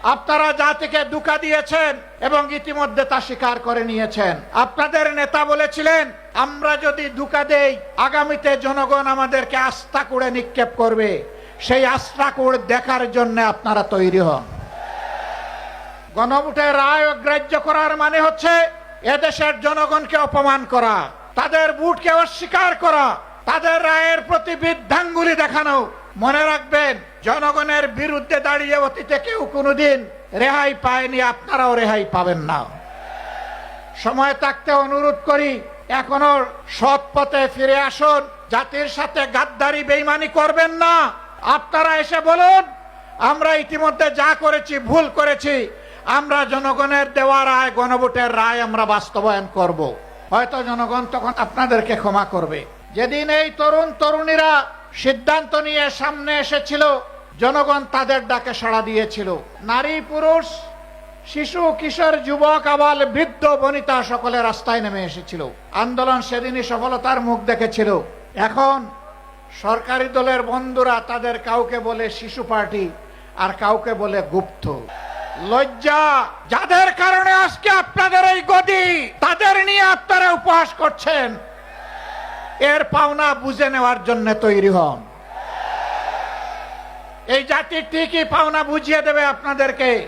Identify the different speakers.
Speaker 1: আপনারা জাতিকে ধোঁকা দিয়েছেন এবং ইতিমধ্যে তা স্বীকার করে নিয়েছেন। আপনাদের নেতা বলেছিলেন, আমরা যদি ধোঁকা দেই আগামীতে জনগণ আমাদেরকে আস্থা করে নিক্ষেপ করবে। সেই আস্থা করে দেখার জন্য আপনারা তৈরি হন। গণভোটের রায় অগ্রাহ্য করার মানে হচ্ছে এদেশের জনগণকে অপমান করা, তাদের ভোটকে অস্বীকার করা, তাদের রায়ের প্রতি বৃদ্ধাঙ্গুলি দেখানো। মনে রাখবেন, জনগণের বিরুদ্ধে দাঁড়িয়ে অতীতে কেউ কোনোদিন রেহাই পায়নি, আপনারাও রেহাই পাবেন না। সময় থাকতে অনুরোধ করি, এখনো সৎ পথে ফিরে আসুন। জাতির সাথে গাদ্দারি বেইমানি করবেন না। আপনারা এসে বলুন, আমরা ইতিমধ্যে যা করেছি ভুল করেছি, আমরা জনগণের দেওয়া রায়, গণভোটের রায় আমরা বাস্তবায়ন করব। হয়তো জনগণ তখন আপনাদেরকে ক্ষমা করবে। যেদিন এই তরুণ তরুণীরা সিদ্ধান্ত নিয়ে সামনে এসেছিল, জনগণ তাদের ডাকে সাড়া দিয়েছিল। নারী পুরুষ, শিশু কিশোর যুবক আবাল বৃদ্ধ বনিতা সকলে রাস্তায় নেমে এসেছিল। আন্দোলন সেদিনই সফলতার মুখ দেখেছিল। এখন সরকারি দলের বন্ধুরা তাদের কাউকে বলে শিশু পার্টি আর কাউকে বলে গুপ্ত। লজ্জা! যাদের কারণে আজকে আপনাদের এই গদি, তাদের নিয়ে আপনারা উপহাস করছেন। এর পাওনা বুঝে নেওয়ার জন্য তৈরি হন। এই জাতি ঠিকই পাওনা বুঝিয়ে দেবে আপনাদেরকে।